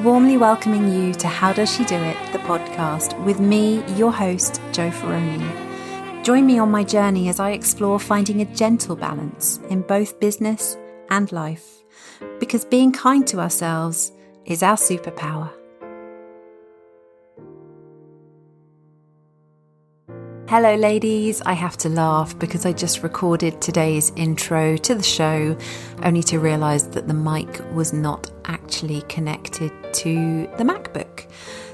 Warmly welcoming you to How Does She Do It, the podcast, with me, your host, Jo Ferroni. Join me on my journey as I explore finding a gentle balance in both business and life, because being kind to ourselves is our superpower. Hello ladies, I have to laugh because I just recorded today's intro to the show only to realise that the mic was not actually connected to the MacBook.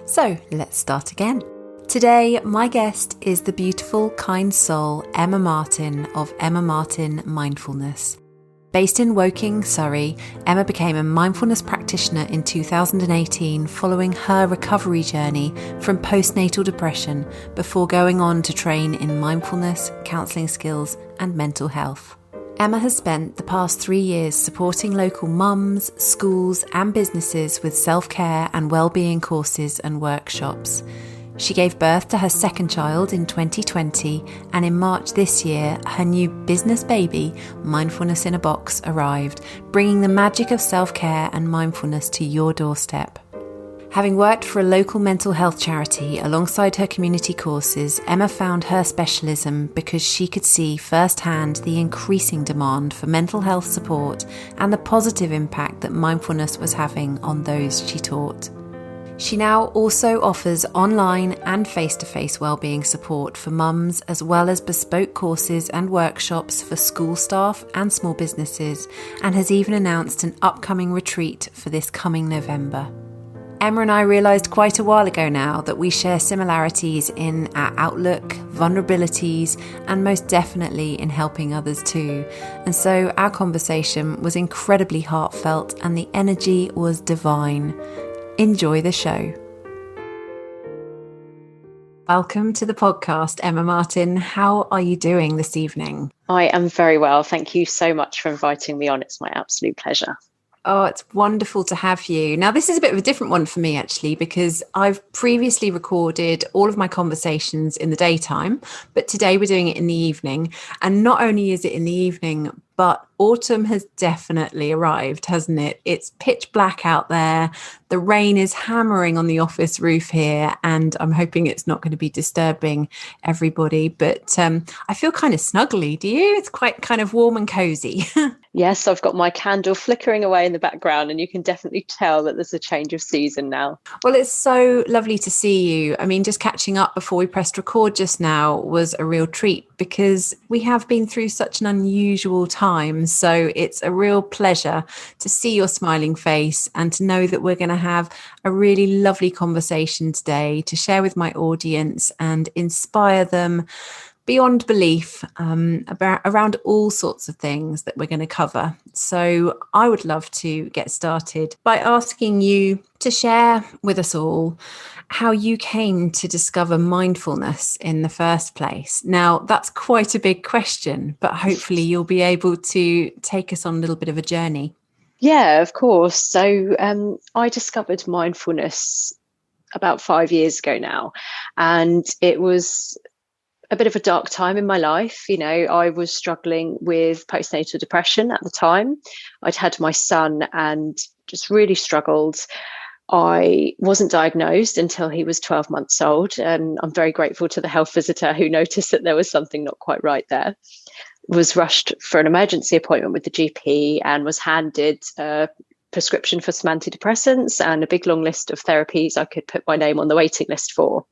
So let's start again. Today my guest is the beautiful, kind soul Emma Martin of Emma Martin Mindfulness. Based in Woking, Surrey, Emma became a mindfulness practitioner in 2018 following her recovery journey from postnatal depression before going on to train in mindfulness, counselling skills and mental health. Emma has spent the past 3 years supporting local mums, schools and businesses with self-care and well-being courses and workshops. She gave birth to her second child in 2020, and in March this year, her new business baby, Mindfulness in a Box, arrived, bringing the magic of self-care and mindfulness to your doorstep. Having worked for a local mental health charity alongside her community courses, Emma found her specialism because she could see firsthand the increasing demand for mental health support and the positive impact that mindfulness was having on those she taught. She now also offers online and face-to-face wellbeing support for mums, as well as bespoke courses and workshops for school staff and small businesses, and has even announced an upcoming retreat for this coming November. Emma and I realised quite a while ago now that we share similarities in our outlook, vulnerabilities, and most definitely in helping others too. And so our conversation was incredibly heartfelt and the energy was divine. Enjoy the show. Welcome to the podcast, Emma Martin. How are you doing this evening? I am very well. Thank you so much for inviting me on. It's my absolute pleasure. Oh, it's wonderful to have you. Now, this is a bit of a different one for me, actually, because I've previously recorded all of my conversations in the daytime, but today we're doing it in the evening. And not only is it in the evening, but autumn has definitely arrived, hasn't it? It's pitch black out there. The rain is hammering on the office roof here, and I'm hoping it's not going to be disturbing everybody. But I feel kind of snuggly. Do you? It's quite kind of warm and cozy. Yes, I've got my candle flickering away in the background, and you can definitely tell that there's a change of season now. Well, it's so lovely to see you. I mean, just catching up before we pressed record just now was a real treat because we have been through such an unusual time. So it's a real pleasure to see your smiling face and to know that we're going to have a really lovely conversation today to share with my audience and inspire them beyond belief around all sorts of things that we're going to cover. So I would love to get started by asking you to share with us all how you came to discover mindfulness in the first place. Now, that's quite a big question, but hopefully you'll be able to take us on a little bit of a journey. Yeah, of course. So I discovered mindfulness about 5 years ago now, and it was a bit of a dark time in my life. You know, I was struggling with postnatal depression at the time. I'd had my son and just really struggled. I wasn't diagnosed until he was 12 months old. And I'm very grateful to the health visitor who noticed that there was something not quite right there. Was rushed for an emergency appointment with the GP and was handed a prescription for some antidepressants and a big long list of therapies I could put my name on the waiting list for.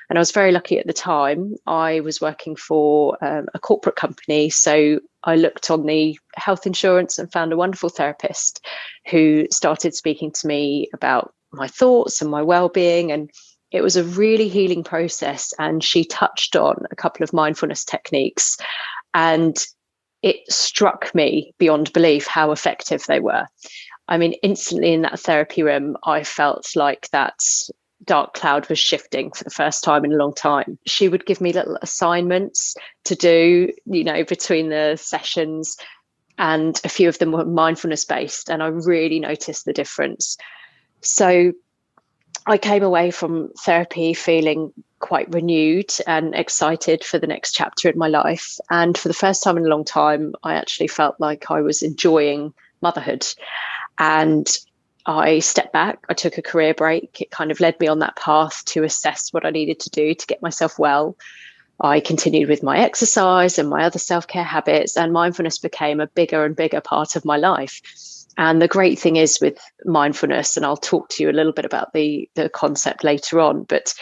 And I was very lucky at the time. I was working for a corporate company. So I looked on the health insurance and found a wonderful therapist who started speaking to me about my thoughts and my well-being. And it was a really healing process. And she touched on a couple of mindfulness techniques. And it struck me beyond belief how effective they were. I mean, instantly in that therapy room, I felt like that dark cloud was shifting for the first time in a long time. She would give me little assignments to do, you know, between the sessions, and a few of them were mindfulness based, and I really noticed the difference. So I came away from therapy feeling quite renewed and excited for the next chapter in my life. And for the first time in a long time, I actually felt like I was enjoying motherhood. And I stepped back, I took a career break. It kind of led me on that path to assess what I needed to do to get myself well. I continued with my exercise and my other self-care habits, and mindfulness became a bigger and bigger part of my life. And the great thing is with mindfulness, and I'll talk to you a little bit about the concept later on, but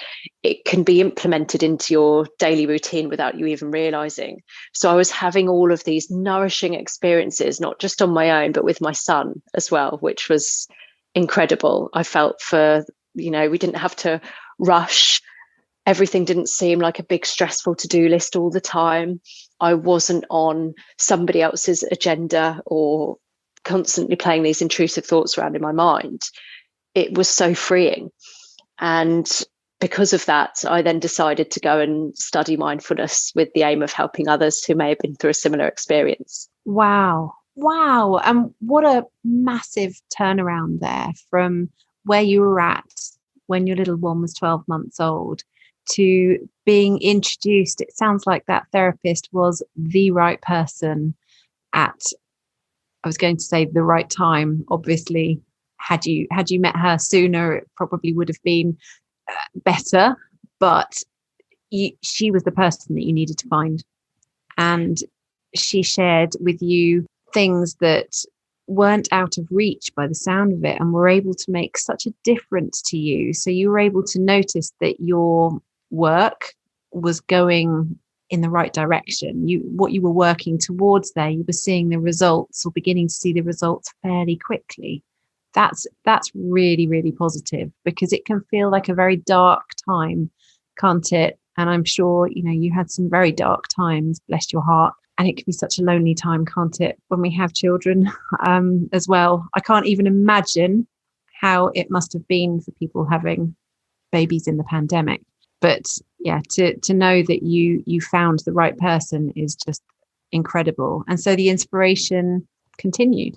it can be implemented into your daily routine without you even realizing. So I was having all of these nourishing experiences, not just on my own, but with my son as well, which was incredible. I felt we didn't have to rush. Everything didn't seem like a big stressful to-do list all the time. I wasn't on somebody else's agenda or constantly playing these intrusive thoughts around in my mind. It was so freeing. And because of that, I then decided to go and study mindfulness with the aim of helping others who may have been through a similar experience. Wow. And what a massive turnaround there from where you were at when your little one was 12 months old to being introduced. It sounds like that therapist was the right person at, I was going to say the right time. Obviously, had you met her sooner, it probably would have been better, but she was the person that you needed to find. And she shared with you things that weren't out of reach by the sound of it and were able to make such a difference to you. So you were able to notice that your work was going in the right direction. What you were working towards there, you were seeing the results or beginning to see the results fairly quickly. That's really, really positive, because it can feel like a very dark time, can't it? And I'm sure, you had some very dark times, bless your heart. And it can be such a lonely time, can't it, when we have children as well. I can't even imagine how it must have been for people having babies in the pandemic. But yeah, to know that you found the right person is just incredible. And so the inspiration continued.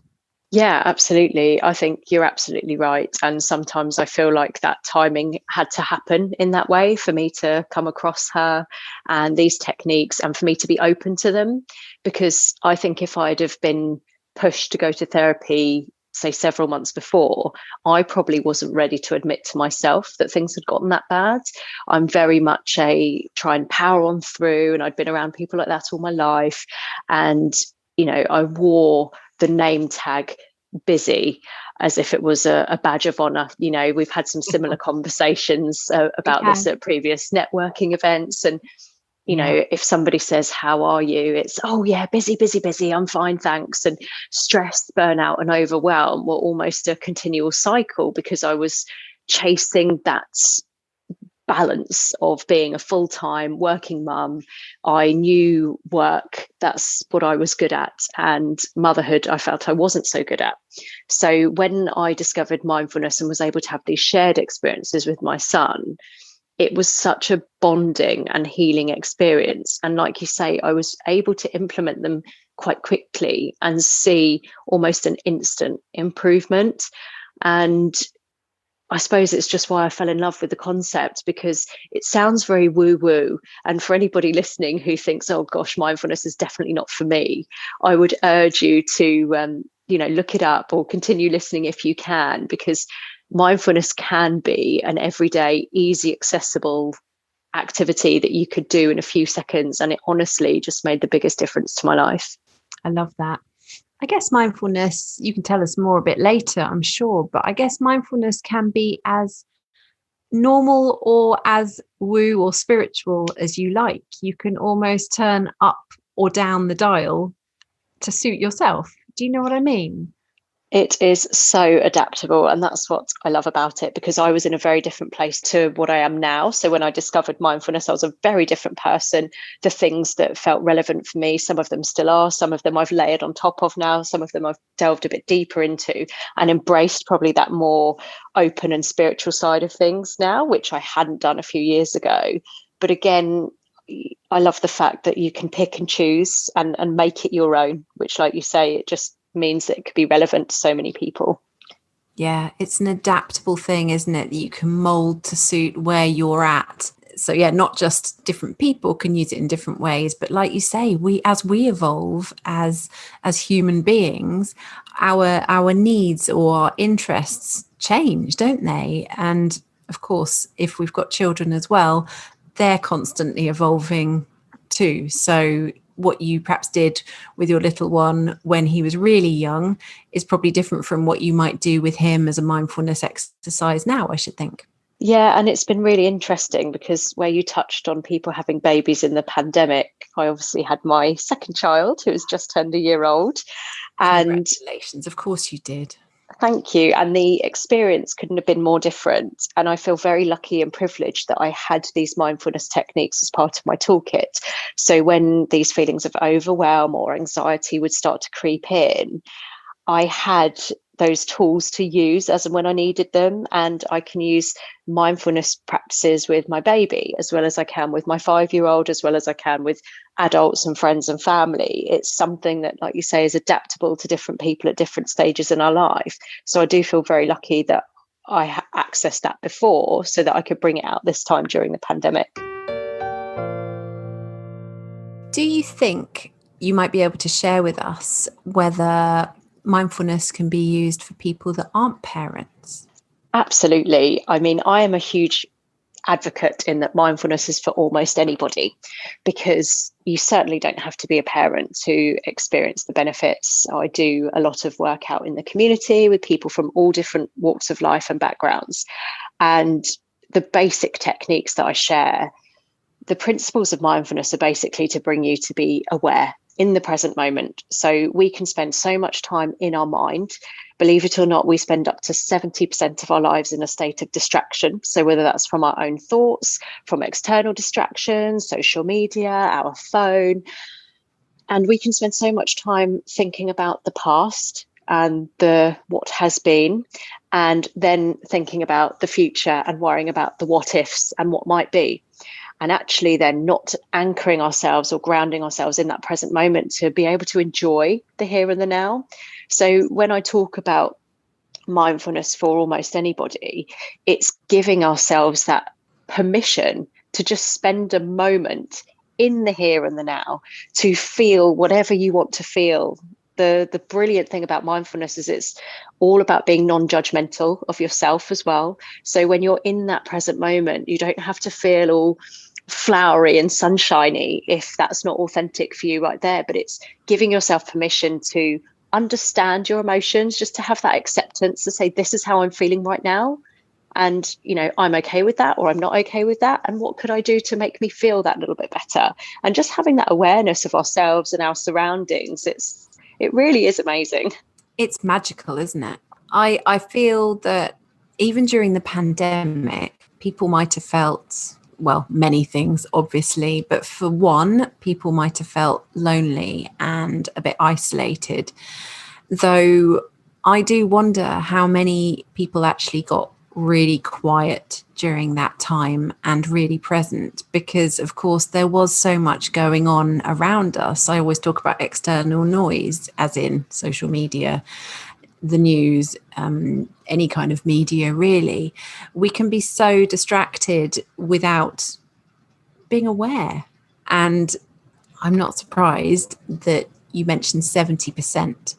Yeah, absolutely. I think you're absolutely right. And sometimes I feel like that timing had to happen in that way for me to come across her and these techniques and for me to be open to them. Because I think if I'd have been pushed to go to therapy, say several months before, I probably wasn't ready to admit to myself that things had gotten that bad. I'm very much a try and power on through, and I'd been around people like that all my life. And, I wore the name tag busy as if it was a badge of honor. We've had some similar conversations about this at previous networking events. And, if somebody says, how are you? It's, oh yeah, busy, busy, busy. I'm fine, thanks. And stress, burnout and overwhelm were almost a continual cycle because I was chasing that balance of being a full-time working mum. I knew work, that's what I was good at, and motherhood I felt I wasn't so good at. So when I discovered mindfulness and was able to have these shared experiences with my son, it was such a bonding and healing experience. And like you say, I was able to implement them quite quickly and see almost an instant improvement. And I suppose it's just why I fell in love with the concept, because it sounds very woo-woo. And for anybody listening who thinks, oh gosh, mindfulness is definitely not for me, I would urge you to, look it up or continue listening if you can, because mindfulness can be an everyday, easy, accessible activity that you could do in a few seconds. And it honestly just made the biggest difference to my life. I love that. I guess mindfulness, you can tell us more a bit later, I'm sure, but I guess mindfulness can be as normal or as woo or spiritual as you like. You can almost turn up or down the dial to suit yourself. Do you know what I mean? It is so adaptable, and that's what I love about it, because I was in a very different place to what I am now. So when I discovered mindfulness, I was a very different person. The things that felt relevant for me, some of them still are, some of them I've layered on top of now, some of them I've delved a bit deeper into and embraced probably that more open and spiritual side of things now, which I hadn't done a few years ago. But again, I love the fact that you can pick and choose and make it your own, which, like you say, it just means that it could be relevant to so many people. Yeah, it's an adaptable thing, isn't it? That you can mold to suit where you're at. So yeah, not just different people can use it in different ways, but like you say, as we evolve as human beings, our needs or our interests change, don't they? And of course, if we've got children as well, they're constantly evolving too. So what you perhaps did with your little one when he was really young is probably different from what you might do with him as a mindfulness exercise now, I should think. Yeah, and it's been really interesting because where you touched on people having babies in the pandemic, I obviously had my second child who has just turned a year old. And congratulations, of course you did. Thank you. And the experience couldn't have been more different. And I feel very lucky and privileged that I had these mindfulness techniques as part of my toolkit. So when these feelings of overwhelm or anxiety would start to creep in, I had those tools to use as and when I needed them. And I can use mindfulness practices with my baby as well as I can with my 5-year-old, as well as I can with adults and friends and family. It's something that, like you say, is adaptable to different people at different stages in our life. So I do feel very lucky that I accessed that before so that I could bring it out this time during the pandemic. Do you think you might be able to share with us whether mindfulness can be used for people that aren't parents? Absolutely. I mean, I am a huge advocate in that mindfulness is for almost anybody, because you certainly don't have to be a parent to experience the benefits. I do a lot of work out in the community with people from all different walks of life and backgrounds. And the basic techniques that I share, the principles of mindfulness are basically to bring you to be aware in the present moment. So we can spend so much time in our mind. Believe it or not, we spend up to 70% of our lives in a state of distraction. So whether that's from our own thoughts, from external distractions, social media, our phone. And we can spend so much time thinking about the past and what has been, and then thinking about the future and worrying about the what ifs and what might be. And actually then not anchoring ourselves or grounding ourselves in that present moment to be able to enjoy the here and the now. So when I talk about mindfulness for almost anybody, it's giving ourselves that permission to just spend a moment in the here and the now, to feel whatever you want to feel. The brilliant thing about mindfulness is it's all about being non-judgmental of yourself as well. So when you're in that present moment, you don't have to feel all flowery and sunshiny if that's not authentic for you right there. But it's giving yourself permission to understand your emotions, just to have that acceptance to say, this is how I'm feeling right now. And, I'm okay with that, or I'm not okay with that. And what could I do to make me feel that little bit better? And just having that awareness of ourselves and our surroundings, it really is amazing. It's magical, isn't it? I feel that even during the pandemic, people might have felt, well, many things, obviously, but for one, people might have felt lonely and a bit isolated. Though I do wonder how many people actually got really quiet during that time and really present, because of course there was so much going on around us. I always talk about external noise, as in social media, the news, any kind of media, really. We can be so distracted without being aware. And I'm not surprised that you mentioned 70%.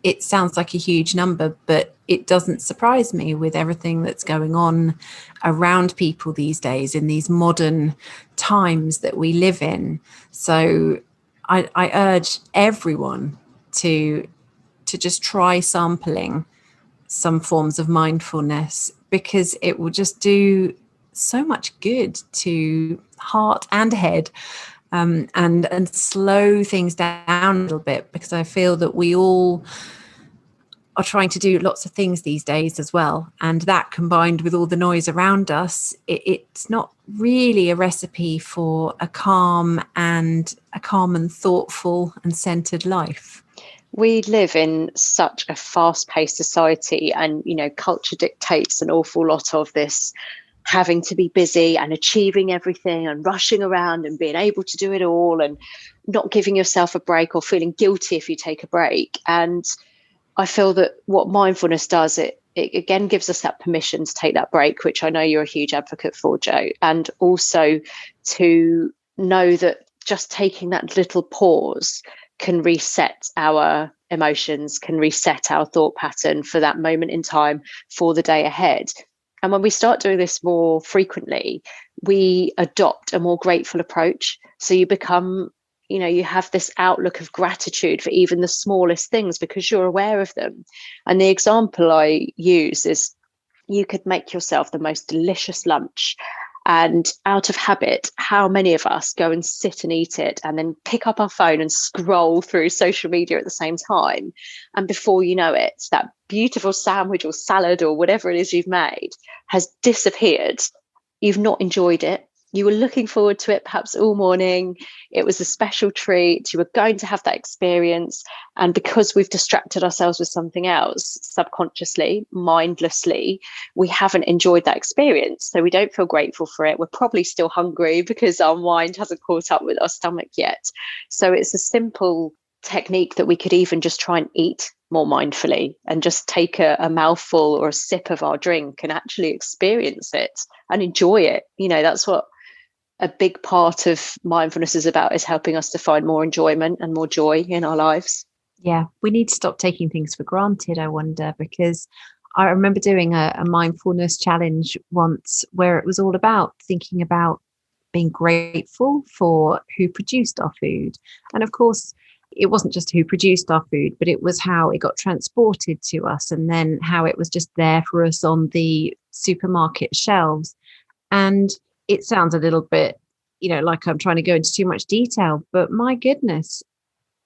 It sounds like a huge number, but it doesn't surprise me with everything that's going on around people these days in these modern times that we live in. So I urge everyone to just try sampling some forms of mindfulness, because it will just do so much good to heart and head. And slow things down a little bit, because I feel that we all are trying to do lots of things these days as well. And that, combined with all the noise around us, it's not really a recipe for a calm and thoughtful and centered life. We live in such a fast-paced society, and, culture dictates an awful lot of this having to be busy and achieving everything and rushing around and being able to do it all and not giving yourself a break or feeling guilty if you take a break. And I feel that what mindfulness does, it again gives us that permission to take that break, which I know you're a huge advocate for, Jo, and also to know that just taking that little pause can reset our emotions, can reset our thought pattern for that moment in time for the day ahead. And when we start doing this more frequently, we adopt a more grateful approach. So you become, you have this outlook of gratitude for even the smallest things because you're aware of them. And the example I use is you could make yourself the most delicious lunch. And out of habit, how many of us go and sit and eat it and then pick up our phone and scroll through social media at the same time? And before you know it, that beautiful sandwich or salad or whatever it is you've made has disappeared. You've not enjoyed it. You were looking forward to it perhaps all morning. It was a special treat. You were going to have that experience. And because we've distracted ourselves with something else, subconsciously, mindlessly, we haven't enjoyed that experience. So we don't feel grateful for it. We're probably still hungry because our mind hasn't caught up with our stomach yet. So it's a simple technique that we could even just try and eat more mindfully and just take a mouthful or a sip of our drink and actually experience it and enjoy it. That's what a big part of mindfulness is about, is helping us to find more enjoyment and more joy in our lives. Yeah, we need to stop taking things for granted, I wonder, because I remember doing a mindfulness challenge once where it was all about thinking about being grateful for who produced our food. And of course, it wasn't just who produced our food, but it was how it got transported to us and then how it was just there for us on the supermarket shelves. And it sounds a little bit, like I'm trying to go into too much detail, but my goodness,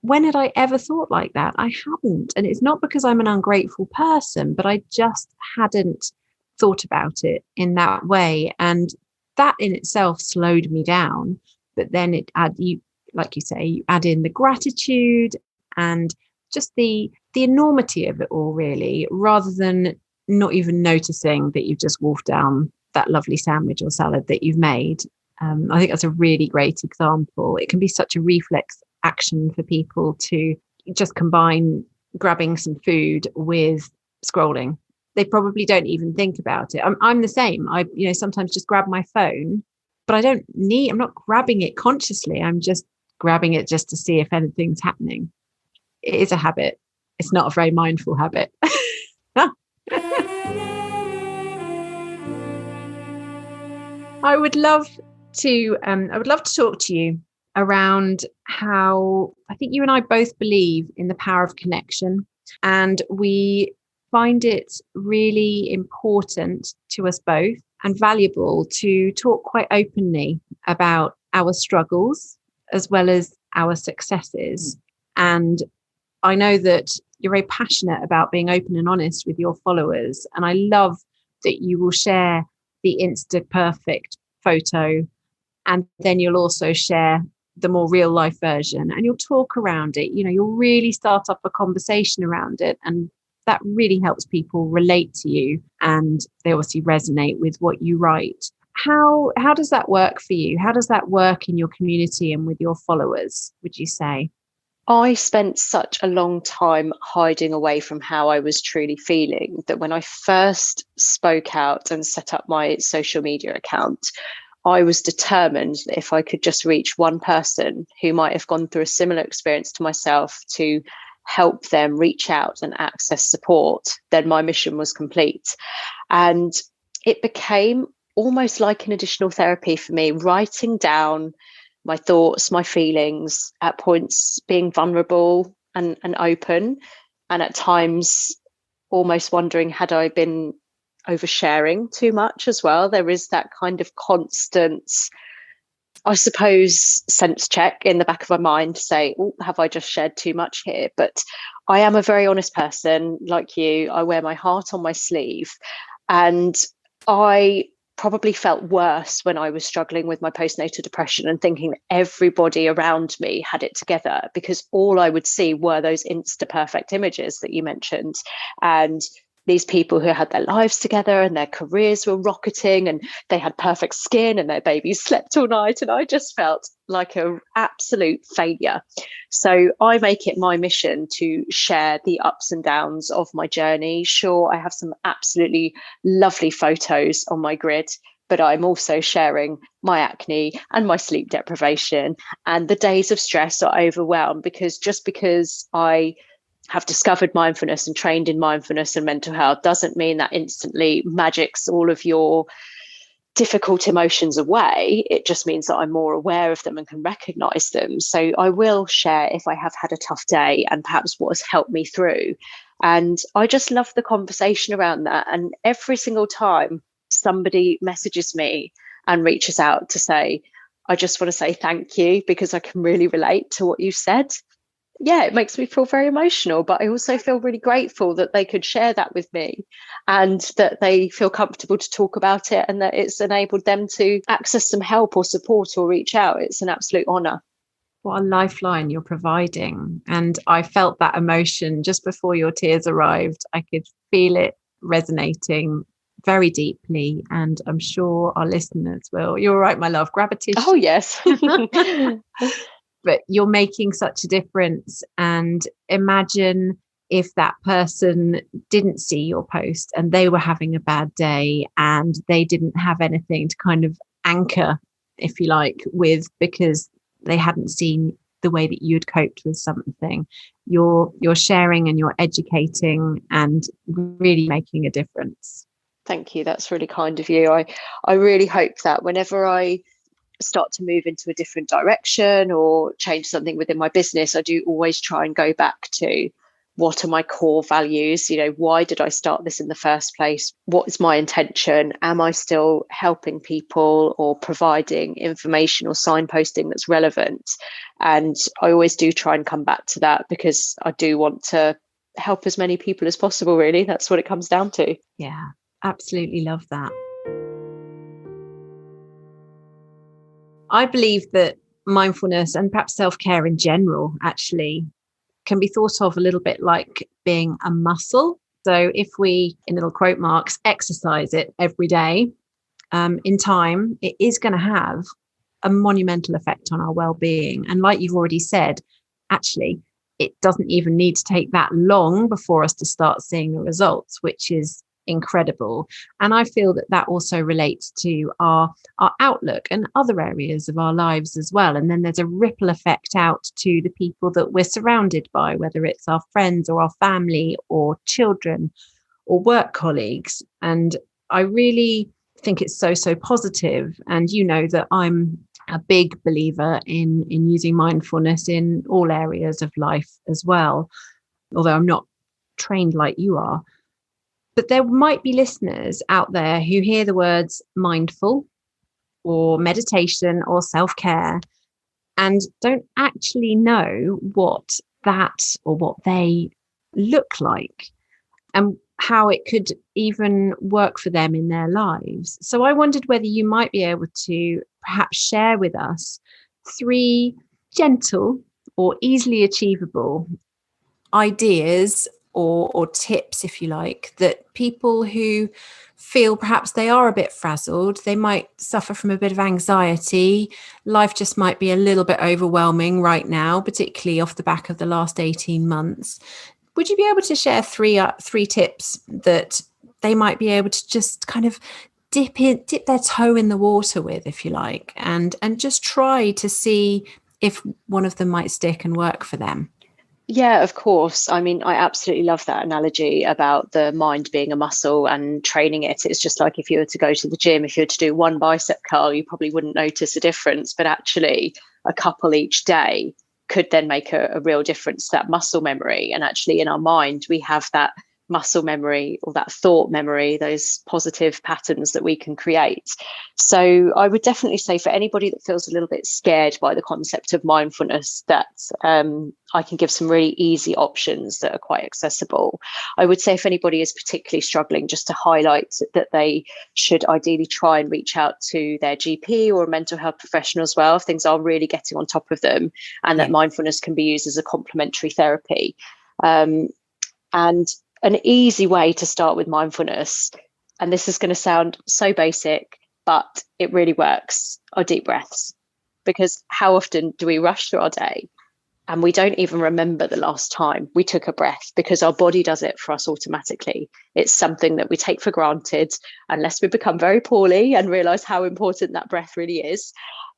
when had I ever thought like that? I hadn't. And it's not because I'm an ungrateful person, but I just hadn't thought about it in that way. And that in itself slowed me down. But then like you say, you add in the gratitude and just the enormity of it all, really, rather than not even noticing that you've just wolfed down that lovely sandwich or salad that you've made. I think that's a really great example. It can be such a reflex action for people to just combine grabbing some food with scrolling. They probably don't even think about it. I'm the same. I sometimes just grab my phone, but I'm not grabbing it consciously. I'm just grabbing it just to see if anything's happening. It is a habit. It's not a very mindful habit. I would love to talk to you around how I think you and I both believe in the power of connection, and we find it really important to us both and valuable to talk quite openly about our struggles as well as our successes. And I know that you're very passionate about being open and honest with your followers, and I love that you will share the Insta perfect photo, and then you'll also share the more real life version, and you'll talk around it. You'll really start up a conversation around it, and that really helps people relate to you, and they obviously resonate with what you write. How does that work for you? How does that work in your community and with your followers, would you say? I spent such a long time hiding away from how I was truly feeling that when I first spoke out and set up my social media account, I was determined that if I could just reach one person who might have gone through a similar experience to myself, to help them reach out and access support, then my mission was complete. And it became almost like an additional therapy for me, writing down my thoughts, my feelings, at points being vulnerable and open, and at times almost wondering, had I been oversharing too much as well? There is that kind of constant, I suppose, sense check in the back of my mind to say, oh, have I just shared too much here? But I am a very honest person like you. I wear my heart on my sleeve, and I probably felt worse when I was struggling with my postnatal depression and thinking that everybody around me had it together, because all I would see were those Insta perfect images that you mentioned. And these people who had their lives together and their careers were rocketing and they had perfect skin and their babies slept all night. And I just felt like an absolute failure. So I make it my mission to share the ups and downs of my journey. Sure, I have some absolutely lovely photos on my grid, but I'm also sharing my acne and my sleep deprivation and the days of stress or overwhelm, because just because I have discovered mindfulness and trained in mindfulness and mental health doesn't mean that instantly magics all of your difficult emotions away. It just means that I'm more aware of them and can recognize them. So I will share if I have had a tough day and perhaps what has helped me through. And I just love the conversation around that. And every single time somebody messages me and reaches out to say, I just want to say thank you because I can really relate to what you said. Yeah, it makes me feel very emotional, but I also feel really grateful that they could share that with me and that they feel comfortable to talk about it and that it's enabled them to access some help or support or reach out. It's an absolute honour. What a lifeline you're providing. And I felt that emotion just before your tears arrived. I could feel it resonating very deeply. And I'm sure our listeners will. You're right, my love. Grab a tissue. Oh, yes. But you're making such a difference. And imagine if that person didn't see your post and they were having a bad day and they didn't have anything to kind of anchor, if you like, with, because they hadn't seen the way that you'd coped with something. You're sharing and you're educating and really making a difference. Thank you. That's really kind of you. I really hope that whenever I start to move into a different direction or change something within my business, I do always try and go back to what are my core values? You know, why did I start this in the first place? What is my intention? Am I still helping people or providing information or signposting that's relevant? And I always do try and come back to that because I do want to help as many people as possible, really. That's what it comes down to. Yeah, absolutely love that. I believe that mindfulness and perhaps self-care in general actually can be thought of a little bit like being a muscle. So if we, in little quote marks, exercise it every day, in time, it is going to have a monumental effect on our well-being. And like you've already said, actually, it doesn't even need to take that long before us to start seeing the results, which is incredible. And I feel that that also relates to our outlook and other areas of our lives as well. And then there's a ripple effect out to the people that we're surrounded by, whether it's our friends or our family or children or work colleagues. And I really think it's so positive. And you know that I'm a big believer in using mindfulness in all areas of life as well, although I'm not trained like you are. But there might be listeners out there who hear the words mindful or meditation or self-care and don't actually know what that or what they look like and how it could even work for them in their lives. So I wondered whether you might be able to perhaps share with us 3 gentle or easily achievable ideas or tips, if you like, that people who feel perhaps they are a bit frazzled, they might suffer from a bit of anxiety, life just might be a little bit overwhelming right now, particularly off the back of the last 18 months. Would you be able to share three tips that they might be able to just kind of dip their toe in the water with, if you like, and just try to see if one of them might stick and work for them? Yeah, of course. I mean, I absolutely love that analogy about the mind being a muscle and training it. It's just like if you were to go to the gym, if you were to do one bicep curl, you probably wouldn't notice a difference, but actually a couple each day could then make a real difference to that muscle memory. And actually in our mind, we have that muscle memory or that thought memory, those positive patterns that we can create. So I would definitely say for anybody that feels a little bit scared by the concept of mindfulness, that I can give some really easy options that are quite accessible. I would say if anybody is particularly struggling, just to highlight that they should ideally try and reach out to their GP or a mental health professional as well if things are really getting on top of them, and that mindfulness can be used as a complementary therapy. And an easy way to start with mindfulness, and this is going to sound so basic, but it really works, are deep breaths. Because how often do we rush through our day and we don't even remember the last time we took a breath, because our body does it for us automatically. It's something that we take for granted unless we become very poorly and realize how important that breath really is.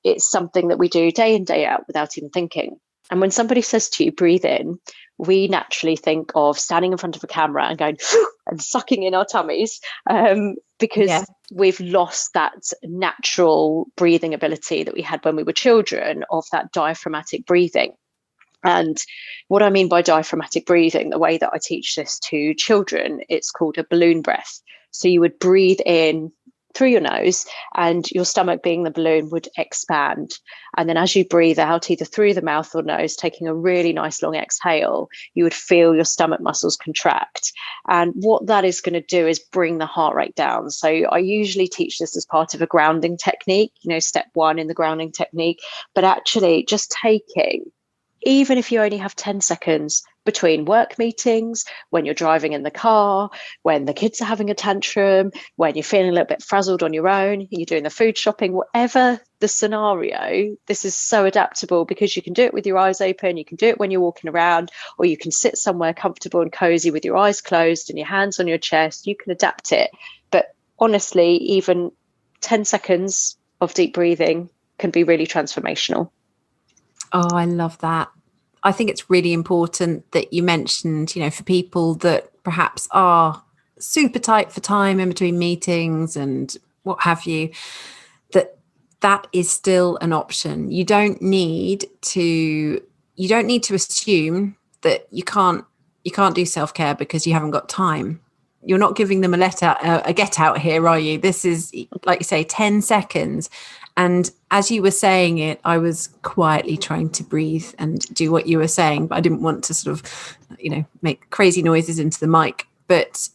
It's something that we do day in, day out without even thinking. And when somebody says to you, breathe in, we naturally think of standing in front of a camera and going and sucking in our tummies, because we've lost that natural breathing ability that we had when we were children, of that diaphragmatic breathing. And what I mean by diaphragmatic breathing, the way that I teach this to children, it's called a balloon breath. So you would breathe in through your nose, and your stomach, being the balloon, would expand. And then as you breathe out, either through the mouth or nose, taking a really nice long exhale, you would feel your stomach muscles contract. And what that is going to do is bring the heart rate down. So I usually teach this as part of a grounding technique, step 1 in the grounding technique, but actually just taking, even if you only have 10 seconds between work meetings, when you're driving in the car, when the kids are having a tantrum, when you're feeling a little bit frazzled on your own, you're doing the food shopping, whatever the scenario, this is so adaptable, because you can do it with your eyes open, you can do it when you're walking around, or you can sit somewhere comfortable and cozy with your eyes closed and your hands on your chest. You can adapt it. But honestly, even 10 seconds of deep breathing can be really transformational. Oh, I love that. I think it's really important that you mentioned, for people that perhaps are super tight for time in between meetings and what have you, that is still an option. You don't need to assume that you can't do self-care because you haven't got time. You're not giving them a get out here, are you? This is, like you say, 10 seconds. And as you were saying it, I was quietly trying to breathe and do what you were saying, but I didn't want to sort of, make crazy noises into the mic. But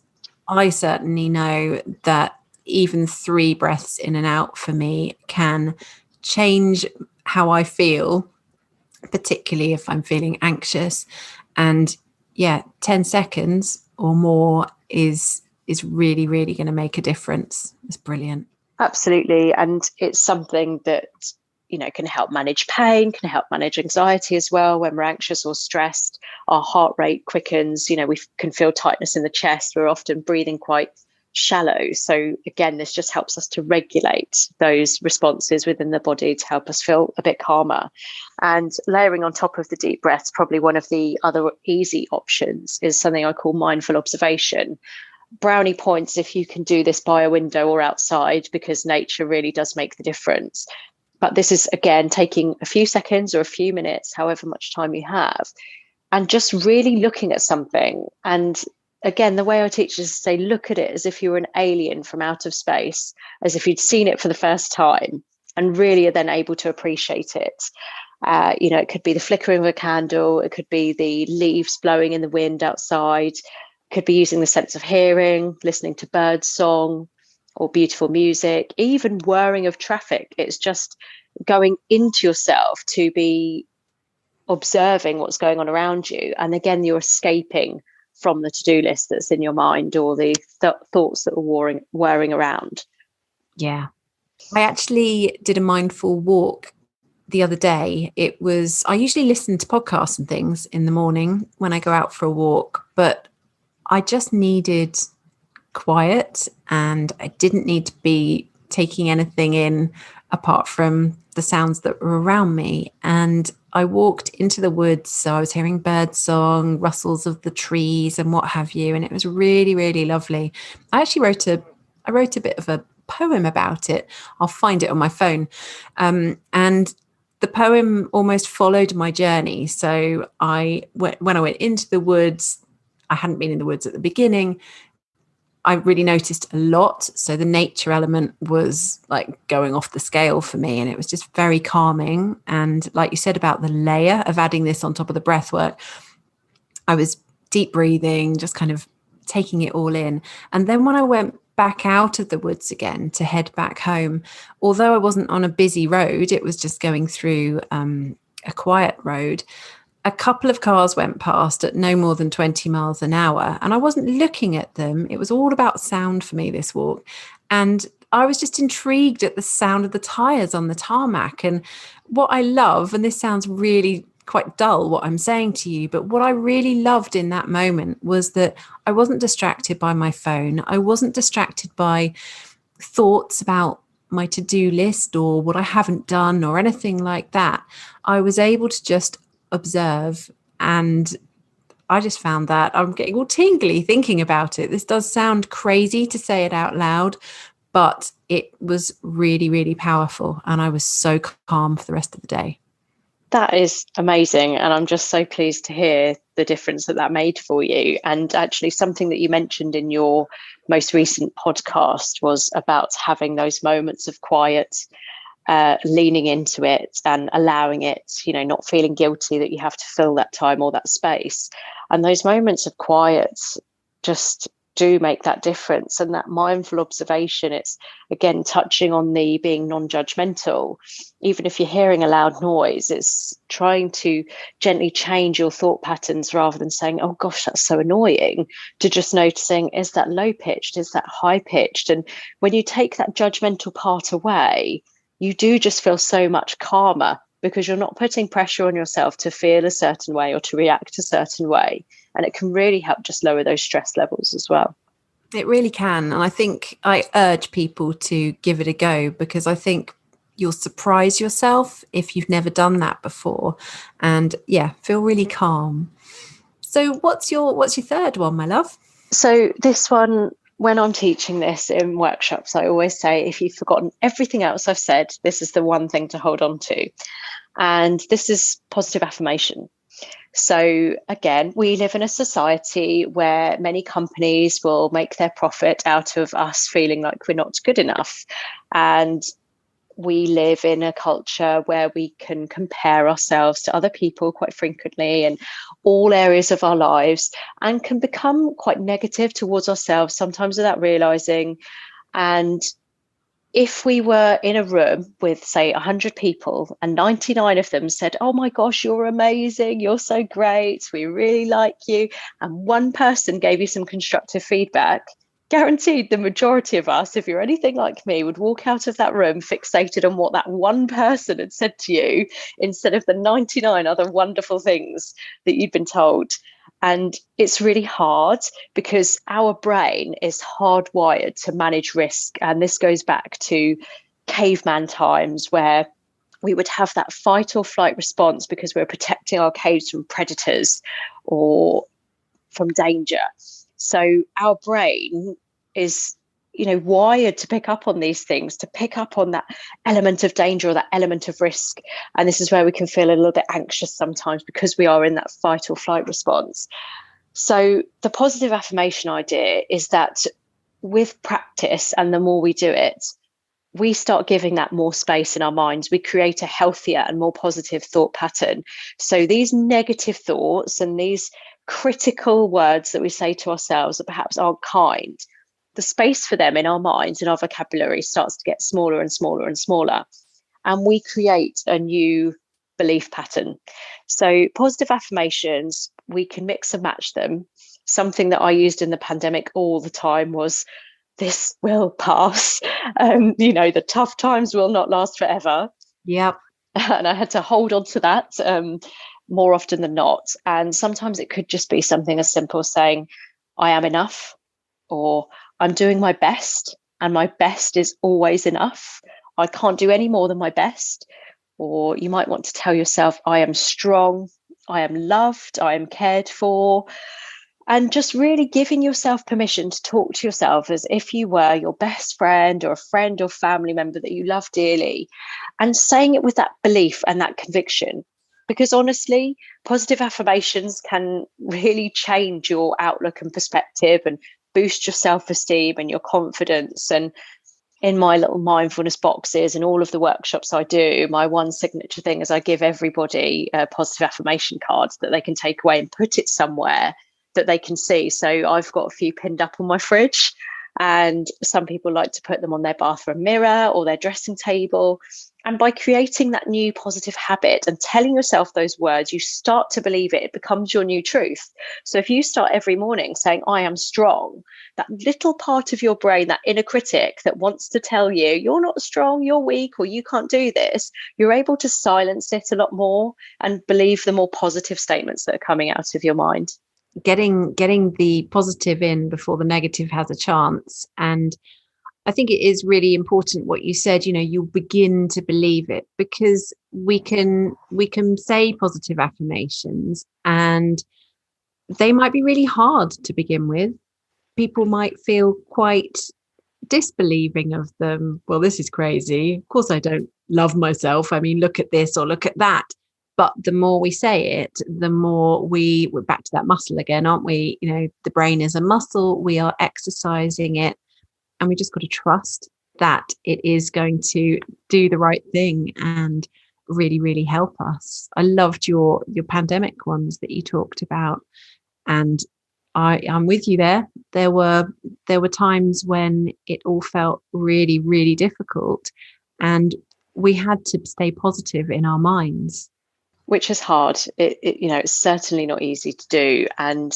I certainly know that even 3 breaths in and out for me can change how I feel, particularly if I'm feeling anxious. And 10 seconds or more is really, really going to make a difference. It's brilliant. Absolutely. And it's something that, can help manage pain, can help manage anxiety as well. When we're anxious or stressed, our heart rate quickens, we can feel tightness in the chest. We're often breathing quite shallow. So again, this just helps us to regulate those responses within the body to help us feel a bit calmer. And layering on top of the deep breaths, probably one of the other easy options is something I call mindful observation. Brownie points if you can do this by a window or outside, because nature really does make the difference. But this is, again, taking a few seconds or a few minutes, however much time you have, and just really looking at something. And again, the way I teach is to say, look at it as if you were an alien from out of space, as if you'd seen it for the first time, and really are then able to appreciate it. It could be the flickering of a candle, it could be the leaves blowing in the wind outside, could be using the sense of hearing, listening to bird song or beautiful music, even whirring of traffic. It's just going into yourself to be observing what's going on around you. And again, you're escaping from the to-do list that's in your mind, or the thoughts that are whirring around. Yeah. I actually did a mindful walk the other day. I usually listen to podcasts and things in the morning when I go out for a walk, but I just needed quiet, and I didn't need to be taking anything in apart from the sounds that were around me. And I walked into the woods, so I was hearing bird song, rustles of the trees and what have you, and it was really, really lovely. I actually wrote a bit of a poem about it. I'll find it on my phone. And the poem almost followed my journey. So when I went into the woods, I hadn't been in the woods at the beginning. I really noticed a lot. So the nature element was like going off the scale for me, and it was just very calming. And like you said about the layer of adding this on top of the breath work, I was deep breathing, just kind of taking it all in. And then when I went back out of the woods again to head back home, although I wasn't on a busy road, it was just going through a quiet road, a couple of cars went past at no more than 20 miles an hour, and I wasn't looking at them. It was all about sound for me, this walk. And I was just intrigued at the sound of the tires on the tarmac. And what I love, and this sounds really quite dull what I'm saying to you, but what I really loved in that moment was that I wasn't distracted by my phone. I wasn't distracted by thoughts about my to-do list or what I haven't done or anything like that. I was able to just observe, and I just found that I'm getting all tingly thinking about it. This does sound crazy to say it out loud, but it was really, really powerful, and I was so calm for the rest of the day. That is amazing. And I'm just so pleased to hear the difference that made for you. And actually, something that you mentioned in your most recent podcast was about having those moments of quiet, leaning into it and allowing it, not feeling guilty that you have to fill that time or that space. And those moments of quiet just do make that difference. And that mindful observation, it's again touching on the being non-judgmental. Even if you're hearing a loud noise, it's trying to gently change your thought patterns rather than saying, oh gosh, that's so annoying, to just noticing, is that low pitched, is that high pitched? And when you take that judgmental part away, you do just feel so much calmer, because you're not putting pressure on yourself to feel a certain way or to react a certain way. And it can really help just lower those stress levels as well. It really can. And I think I urge people to give it a go, because I think you'll surprise yourself if you've never done that before. And yeah, feel really calm. So what's your third one, my love? So this one, when I'm teaching this in workshops, I always say, if you've forgotten everything else I've said, this is the one thing to hold on to. And this is positive affirmation. So again, we live in a society where many companies will make their profit out of us feeling like we're not good enough. And we live in a culture where we can compare ourselves to other people quite frequently in all areas of our lives, and can become quite negative towards ourselves, sometimes without realizing. And if we were in a room with, say, 100 people and 99 of them said, oh my gosh, you're amazing, you're so great, we really like you, and one person gave you some constructive feedback, guaranteed the majority of us, if you're anything like me, would walk out of that room fixated on what that one person had said to you instead of the 99 other wonderful things that you'd been told. And it's really hard because our brain is hardwired to manage risk. And this goes back to caveman times, where we would have that fight or flight response because we're protecting our caves from predators or from danger. So our brain is, wired to pick up on these things, to pick up on that element of danger or that element of risk. And this is where we can feel a little bit anxious sometimes, because we are in that fight or flight response. So the positive affirmation idea is that with practice, and the more we do it, we start giving that more space in our minds. We create a healthier and more positive thought pattern. So these negative thoughts and these critical words that we say to ourselves that perhaps aren't kind, the space for them in our minds and our vocabulary starts to get smaller and smaller and smaller. And we create a new belief pattern. So positive affirmations, we can mix and match them. Something that I used in the pandemic all the time was, this will pass. The tough times will not last forever. Yep. And I had to hold on to that more often than not. And sometimes it could just be something as simple as saying, I am enough, or I'm doing my best, and my best is always enough. I can't do any more than my best. Or you might want to tell yourself, I am strong, I am loved, I am cared for. And just really giving yourself permission to talk to yourself as if you were your best friend or a friend or family member that you love dearly, and saying it with that belief and that conviction. Because honestly, positive affirmations can really change your outlook and perspective and boost your self-esteem and your confidence. And in my little mindfulness boxes and all of the workshops I do, my one signature thing is I give everybody a positive affirmation card that they can take away and put it somewhere that they can see. So I've got a few pinned up on my fridge, and some people like to put them on their bathroom mirror or their dressing table. And by creating that new positive habit and telling yourself those words, you start to believe it. It becomes your new truth. So if you start every morning saying, I am strong, that little part of your brain, that inner critic that wants to tell you, you're not strong, you're weak, or you can't do this, you're able to silence it a lot more and believe the more positive statements that are coming out of your mind. Getting the positive in before the negative has a chance. And I think it is really important what you said, you'll begin to believe it, because we can say positive affirmations and they might be really hard to begin with. People might feel quite disbelieving of them. Well, this is crazy. Of course, I don't love myself. I mean, look at this or look at that. But the more we say it, the more we're back to that muscle again, aren't we? The brain is a muscle. We are exercising it. And we just got to trust that it is going to do the right thing and really, really help us. I loved your pandemic ones that you talked about. And I'm with you there. There were times when it all felt really, really difficult. And we had to stay positive in our minds. Which is hard. It's certainly not easy to do. And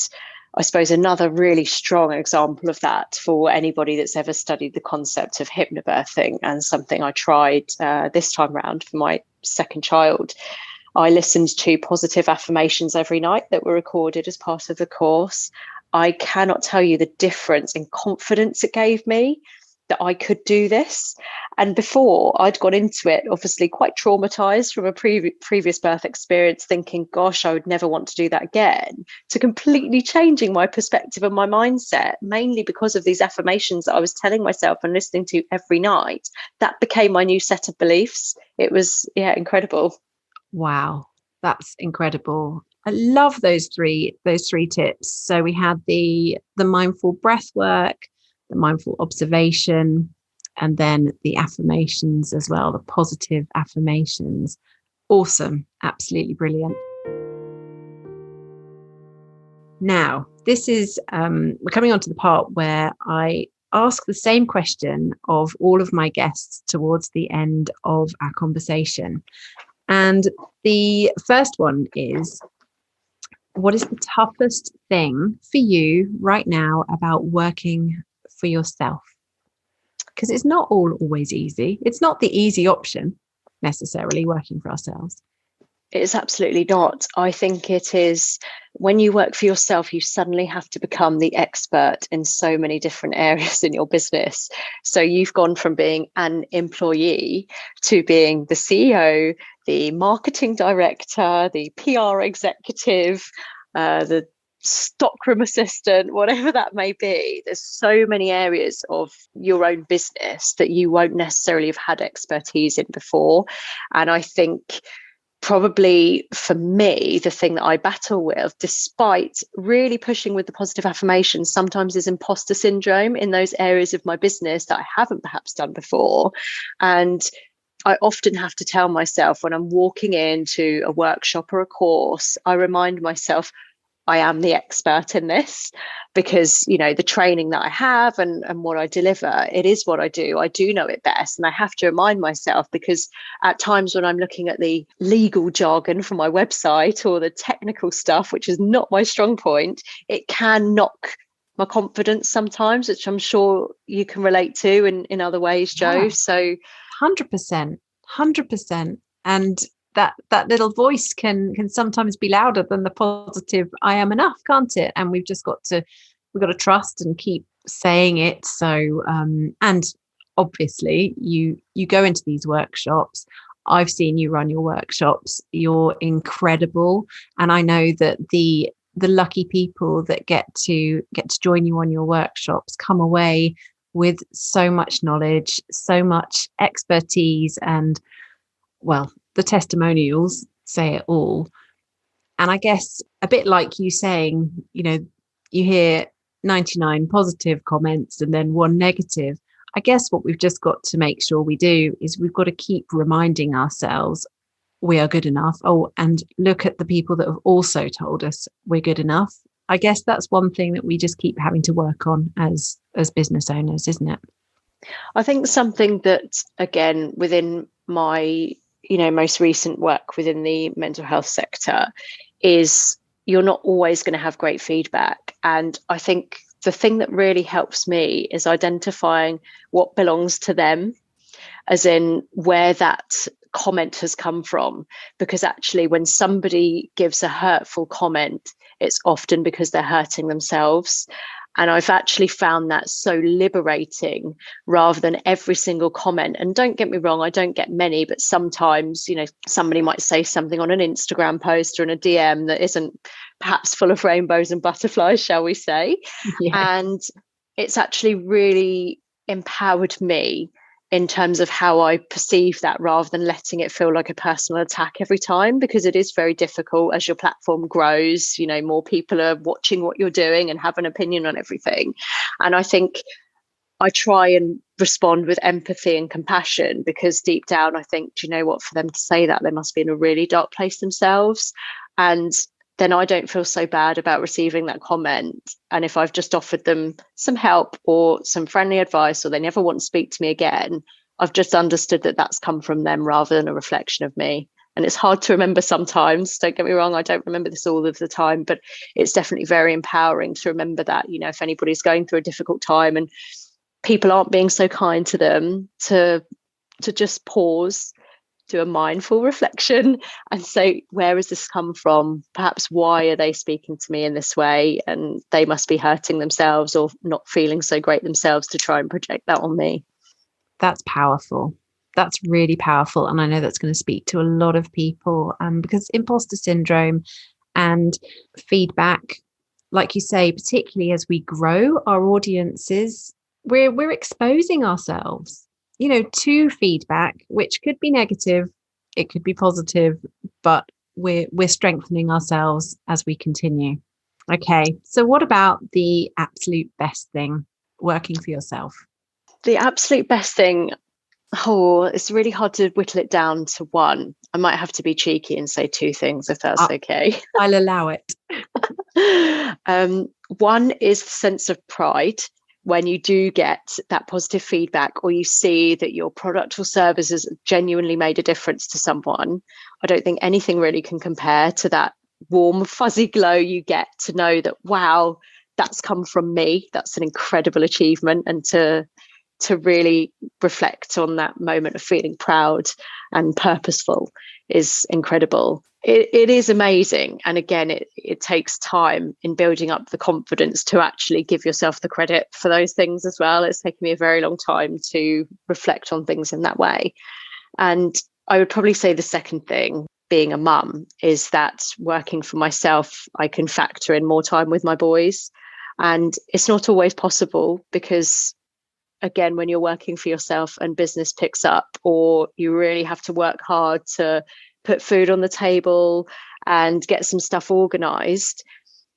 I suppose another really strong example of that for anybody that's ever studied the concept of hypnobirthing, and something I tried this time around for my second child. I listened to positive affirmations every night that were recorded as part of the course. I cannot tell you the difference in confidence it gave me that I could do this. And before, I'd gone into it, obviously quite traumatized from a previous birth experience, thinking, gosh, I would never want to do that again, to completely changing my perspective and my mindset, mainly because of these affirmations that I was telling myself and listening to every night. That became my new set of beliefs. It was, incredible. Wow, that's incredible. I love those three tips. So we had the mindful breath work, the mindful observation, and then the affirmations as well, the positive affirmations. Awesome. Absolutely brilliant. Now, this is, we're coming on to the part where I ask the same question of all of my guests towards the end of our conversation. And the first one is, what is the toughest thing for you right now about working for yourself? Because it's not always easy. It's not the easy option necessarily, working for ourselves. It's absolutely not. I think it is, when you work for yourself, you suddenly have to become the expert in so many different areas in your business. So you've gone from being an employee to being the CEO, the marketing director, the PR executive, the stockroom assistant, whatever that may be. There's so many areas of your own business that you won't necessarily have had expertise in before. And I think probably for me, the thing that I battle with, despite really pushing with the positive affirmations, sometimes is imposter syndrome in those areas of my business that I haven't perhaps done before. And I often have to tell myself, when I'm walking into a workshop or a course, I remind myself, I am the expert in this, because, the training that I have and what I deliver, it is what I do. I do know it best. And I have to remind myself, because at times when I'm looking at the legal jargon from my website or the technical stuff, which is not my strong point, it can knock my confidence sometimes, which I'm sure you can relate to in other ways, Jo. Yeah. So 100%. And that little voice can sometimes be louder than the positive I am enough, can't it? And we've got to trust and keep saying it. So and obviously you go into these workshops. I've seen you run your workshops. You're incredible. And I know that the lucky people that get to join you on your workshops come away with so much knowledge, so much expertise, and, well, the testimonials say it all. And I guess a bit like you saying, you hear 99 positive comments and then one negative. I guess what we've just got to make sure we do is we've got to keep reminding ourselves we are good enough. Oh, and look at the people that have also told us we're good enough. I guess that's one thing that we just keep having to work on as business owners, isn't it? I think something that, again, within my, most recent work within the mental health sector is you're not always going to have great feedback. And I think the thing that really helps me is identifying what belongs to them, as in where that comment has come from. Because actually, when somebody gives a hurtful comment, it's often because they're hurting themselves. And I've actually found that so liberating, rather than every single comment. And don't get me wrong, I don't get many, but sometimes, somebody might say something on an Instagram post or in a DM that isn't perhaps full of rainbows and butterflies, shall we say. Yeah. And it's actually really empowered me in terms of how I perceive that, rather than letting it feel like a personal attack every time, because it is very difficult as your platform grows. More people are watching what you're doing and have an opinion on everything. And I think I try and respond with empathy and compassion, because deep down, I think, do you know what, for them to say that, they must be in a really dark place themselves. And then I don't feel so bad about receiving that comment. And if I've just offered them some help or some friendly advice, or they never want to speak to me again, I've just understood that that's come from them rather than a reflection of me. And it's hard to remember sometimes. Don't get me wrong, I don't remember this all of the time, but it's definitely very empowering to remember that, if anybody's going through a difficult time and people aren't being so kind to them, to just pause, do a mindful reflection and say, where has this come from? Perhaps why are they speaking to me in this way? And they must be hurting themselves or not feeling so great themselves to try and project that on me. That's powerful. That's really powerful. And I know that's going to speak to a lot of people, because imposter syndrome and feedback, like you say, particularly as we grow our audiences, we're exposing ourselves, to feedback, which could be negative, it could be positive, but we're strengthening ourselves as we continue. Okay, so what about the absolute best thing working for yourself? The absolute best thing, it's really hard to whittle it down to one. I might have to be cheeky and say two things, if that's okay. I'll allow it. One is the sense of pride when you do get that positive feedback, or you see that your product or service has genuinely made a difference to someone. I don't think anything really can compare to that warm, fuzzy glow you get to know that, wow, that's come from me. That's an incredible achievement. And to really reflect on that moment of feeling proud and purposeful is incredible. It is amazing. And again, it takes time in building up the confidence to actually give yourself the credit for those things as well. It's taken me a very long time to reflect on things in that way. And I would probably say the second thing, being a mum, is that working for myself, I can factor in more time with my boys. And it's not always possible because, again, when you're working for yourself and business picks up, or you really have to work hard to put food on the table and get some stuff organized,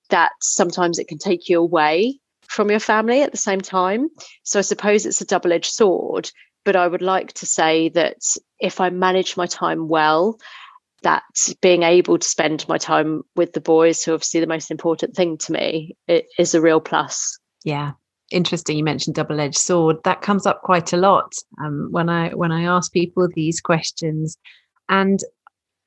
that sometimes it can take you away from your family at the same time. So I suppose it's a double-edged sword, but I would like to say that if I manage my time well, that being able to spend my time with the boys, who are obviously the most important thing to me, it is a real plus. Yeah. Interesting. You mentioned double-edged sword. That comes up quite a lot when I ask people these questions. And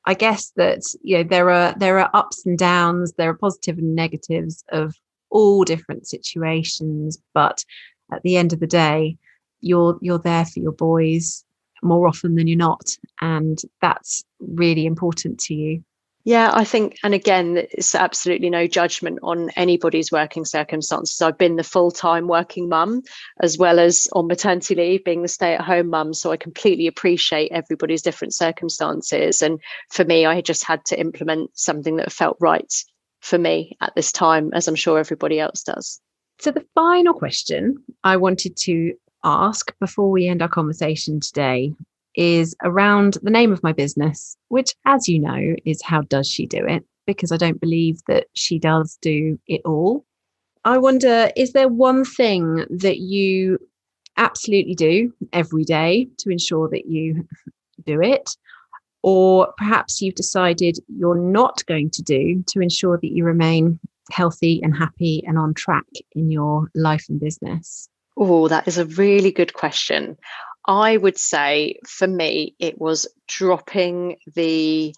I guess that, there are ups and downs, there are positive and negatives of all different situations. But at the end of the day, you're there for your boys more often than you're not. And that's really important to you. Yeah, I think, and again, it's absolutely no judgment on anybody's working circumstances. I've been the full-time working mum, as well as on maternity leave, being the stay-at-home mum. So I completely appreciate everybody's different circumstances. And for me, I just had to implement something that felt right for me at this time, as I'm sure everybody else does. So the final question I wanted to ask before we end our conversation today is around the name of my business, which, as you know, is How Does She Do It? Because I don't believe that she does do it all. I wonder, is there one thing that you absolutely do every day to ensure that you do it? Or perhaps you've decided you're not going to do to ensure that you remain healthy and happy and on track in your life and business? Oh, that is a really good question. I would say for me, it was dropping the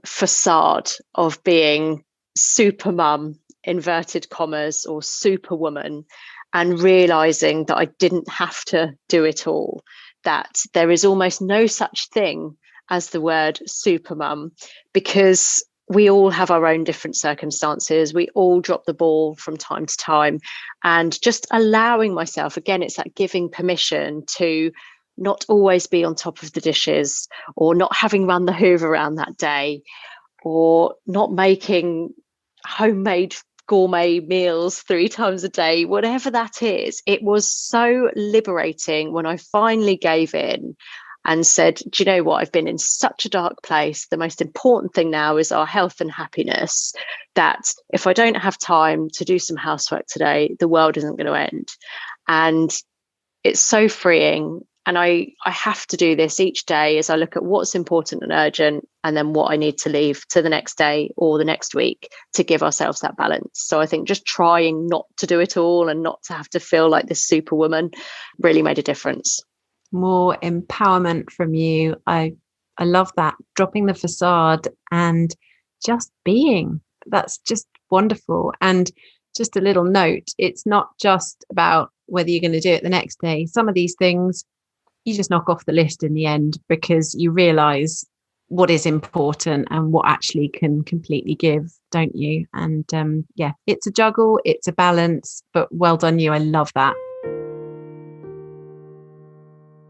facade of being super mum, inverted commas, or superwoman, and realizing that I didn't have to do it all, that there is almost no such thing as the word super mum, because we all have our own different circumstances. We all drop the ball from time to time. And just allowing myself, again, it's that giving permission to not always be on top of the dishes, or not having run the hoover around that day, or not making homemade gourmet meals 3 times a day, whatever that is. It was so liberating when I finally gave in and said, do you know what? I've been in such a dark place. The most important thing now is our health and happiness. That if I don't have time to do some housework today, the world isn't going to end. And it's so freeing. And I have to do this each day as I look at what's important and urgent, and then what I need to leave to the next day or the next week, to give ourselves that balance. So I think just trying not to do it all and not to have to feel like this superwoman really made a difference. More empowerment from you. I love that. Dropping the facade and just being. That's just wonderful. And just a little note, it's not just about whether you're going to do it the next day. Some of these things you just knock off the list in the end, because you realize what is important and what actually can completely give, don't you? And yeah, it's a juggle, it's a balance, but well done you. I love that.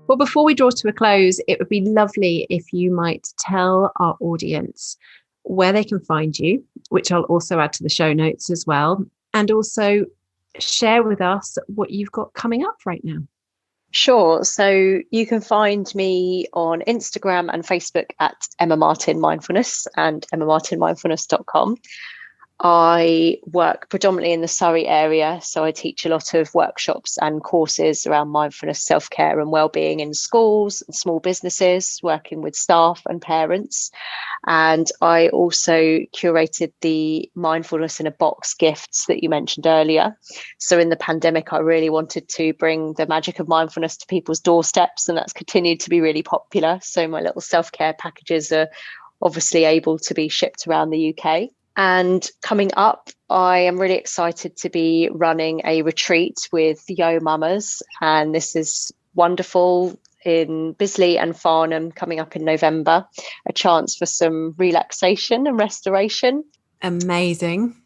Well, before we draw to a close, it would be lovely if you might tell our audience where they can find you, which I'll also add to the show notes as well, and also share with us what you've got coming up right now. Sure. So you can find me on Instagram and Facebook at Emma Martin Mindfulness and emmamartinmindfulness.com. I work predominantly in the Surrey area, so I teach a lot of workshops and courses around mindfulness, self-care and well-being in schools and small businesses, working with staff and parents. And I also curated the Mindfulness in a Box gifts that you mentioned earlier. So in the pandemic, I really wanted to bring the magic of mindfulness to people's doorsteps, and that's continued to be really popular. So my little self-care packages are obviously able to be shipped around the UK. And coming up, I am really excited to be running a retreat with Yo Mamas. And this is wonderful, in Bisley and Farnham, coming up in November. A chance for some relaxation and restoration. Amazing.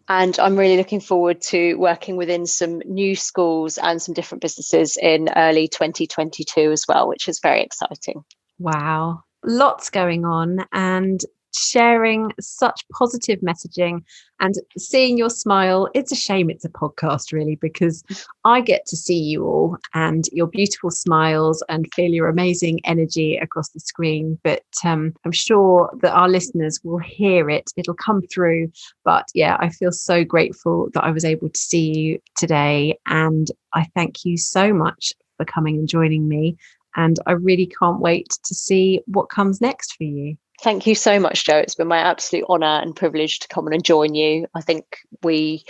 And I'm really looking forward to working within some new schools and some different businesses in early 2022 as well, which is very exciting. Wow. Lots going on, and sharing such positive messaging and seeing your smile. It's a shame it's a podcast, really, because I get to see you all and your beautiful smiles and feel your amazing energy across the screen. But I'm sure that our listeners will hear it. It'll come through. But yeah, I feel so grateful that I was able to see you today. And I thank you so much for coming and joining me. And I really can't wait to see what comes next for you. Thank you so much, Jo. It's been my absolute honour and privilege to come and join you. I think we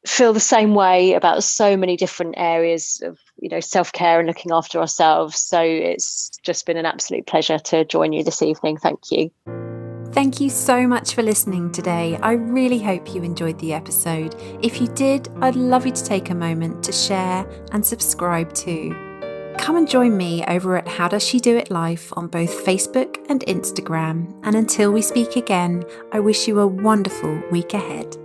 feel the same way about so many different areas of, self-care and looking after ourselves. So it's just been an absolute pleasure to join you this evening. Thank you. Thank you so much for listening today. I really hope you enjoyed the episode. If you did, I'd love you to take a moment to share and subscribe too. Come and join me over at How Does She Do It Life on both Facebook and Instagram. And until we speak again, I wish you a wonderful week ahead.